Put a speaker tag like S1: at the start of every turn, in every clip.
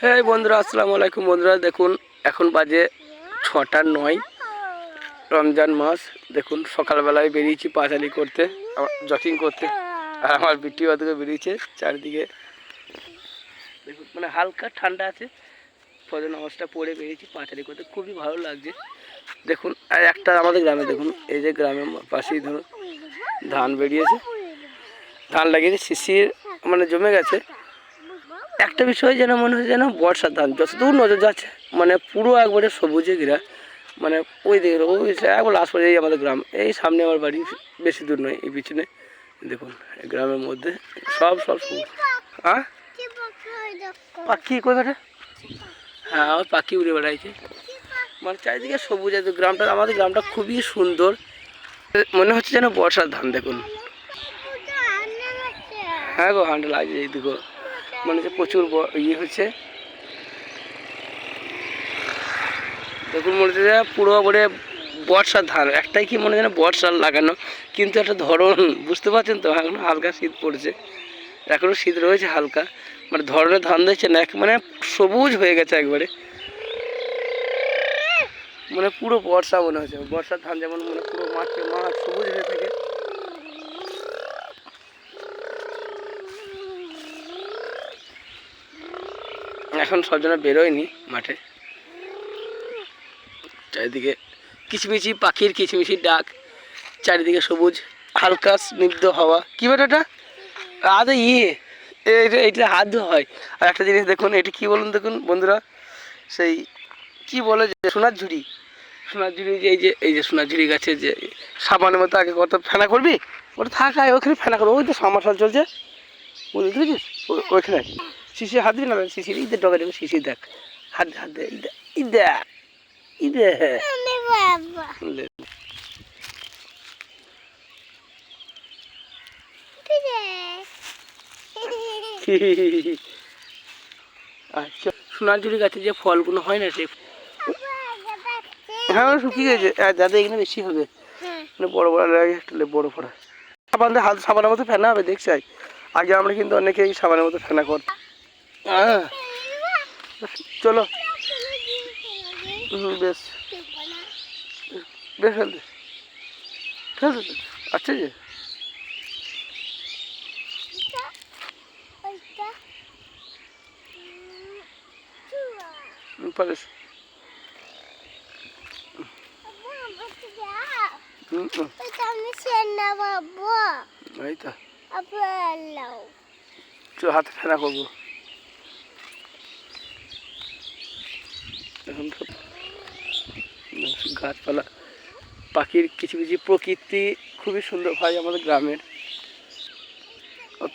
S1: হ্যাঁ বন্ধুরা, আসসালামু আলাইকুম। বন্ধুরা দেখুন, এখন বাজে 6টা 9, রমজান মাস। দেখুন সকালবেলায় বেরিয়েছি পাঁচালি করতে, জগিং করতে, আর আমার বিটি ওদিকে বেরিয়েছে। চারিদিকে দেখুন মানে হালকা ঠান্ডা আছে, ফজর নামাজটা পড়ে বেরিয়েছি পাঁচালি করতে, খুবই ভালো লাগছে। দেখুন আর একটা আমাদের গ্রামে দেখুন, এই যে গ্রামের পাশেই ধরুন ধান বেরিয়েছে, ধান লাগিয়েছে, শিশির মানে জমে গেছে। একটা বিষয় যেন মনে হচ্ছে যেন বর্ষার ধান, যতদূর নজর যাচ্ছে মানে পুরো একবারে সবুজে ঘেরা। মানে ওই দিকে ওই একবার লাস্ট পর্যায়ে আমাদের গ্রাম, এই সামনে আমার বাড়ি, বেশি দূর নয়, এই পিছনে দেখুন গ্রামের মধ্যে সব সবুজ। হ্যাঁ পাখি কই বেটা? হ্যাঁ আমার পাখি উড়ে বেড়াইছে, মানে চারিদিকে সবুজ আছে গ্রামটা। আমাদের গ্রামটা খুবই সুন্দর, মনে হচ্ছে যেন বর্ষার ধান। দেখুন হ্যাঁ গো, হান্ডা লাগছে এইদিকে, মনে হচ্ছে প্রচুর ইয়ে হচ্ছে। দেখুন মনে হচ্ছে পুরো করে বর্ষার ধান, একটাই কি মনে হয় যেন বর্ষার লাগানো, কিন্তু একটা ধরন বুঝতে পারছেন তো। এখনো হালকা শীত পড়ছে, এখনও শীত রয়েছে হালকা, মানে ধরনের ধান দিচ্ছে না, মানে সবুজ হয়ে গেছে একবারে, মানে পুরো বর্ষা মনে হচ্ছে। বর্ষার ধান যেমন মানে পুরো মাঠে মাঠ সবুজ হয়ে থাকে। এখন সব জন্য বেরোয়নি মাঠে, চারিদিকে কিচমিচি পাখির কিচমিচির ডাক, চারিদিকে সবুজ, হালকা স্নিগ্ধ হাওয়া। কী বলে ওটা? আদে এইটা হাত ধোয়া হয়। আর একটা জিনিস দেখুন, এটি কী বলুন দেখুন বন্ধুরা, সেই কি বলে যে সোনার ঝুড়ি, সোনার ঝুড়ি, যে এই যে সোনার ঝুড়ি গাছে যে সাবানের মতো আগে কত ফেনা করবি, ওটা থাকায় ওখানে ফেনা করবো। ওই তো সামাশাল চলছে, বুঝতে পেরেছিস? ওইখানে শিশি হাত দিবি না, শিশির ঈদের ডগে দেবে, শিশির দেখ, হাত হাত দে, ঈদে ঈদে আচ্ছা, সোনাঝুরি গাছে যে ফলগুলো হয় না, সেই হ্যাঁ শুকিয়ে গেছে, যাদের এখানে বেশি হবে, মানে বড় বড় লাগে, বড় ফোড়া সাবান দিয়ে হাত সাবানের মতো ফেনা হবে দেখছি। আগে আমরা কিন্তু অনেকেই সাবানের মতো ফেনা করতাম। হ্যাঁ চলো, বেশ বেশ ফেলতে ফেলতে আচ্ছা যে পারিস। এই তো হাতে ফেনা করবো এখন। গাছপালা, পাখির কিচিমিচি, প্রকৃতি খুবই সুন্দর ভাই আমাদের গ্রামের।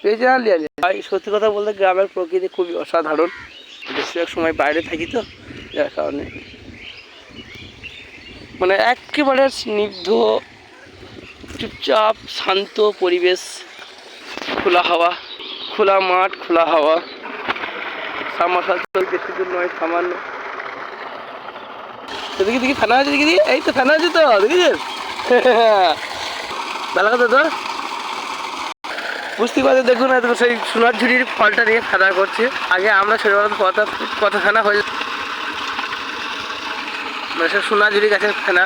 S1: পেয়ে আলিয়া ভাই, সত্যি কথা বলতে গ্রামের প্রকৃতি খুবই অসাধারণ। বেশিরভাগ সময় বাইরে থাকি তো, যার কারণে মানে একেবারে স্নিগ্ধ, চুপচাপ শান্ত পরিবেশ, খোলা হাওয়া, খোলা মাঠ, খোলা হাওয়া, সামাশাল বেশি দূর নয়, সামান্য। দেখি দেখি ফেনা আছে, দেখি এই তো ফেনা আছে তো, দেখেছিস? ভালো কথা তো, বুঝতে পারছি। দেখুন সেই সোনার ঝুড়ির ফলটা নিয়ে ফেনা করছে। আগে আমরা ছোটবেলা কত ফেনা হয়ে, মানে সে সোনার ঝুড়ি গাছের ফেনা।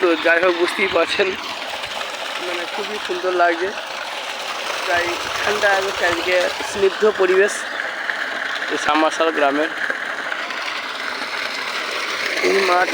S1: তো যাই হোক বুঝতেই পারছেন, মানে খুবই সুন্দর লাগছে। তাই ঠান্ডা এবং চারিদিকে স্নিগ্ধ পরিবেশ এই সামাশাল গ্রামের। এই মাঠ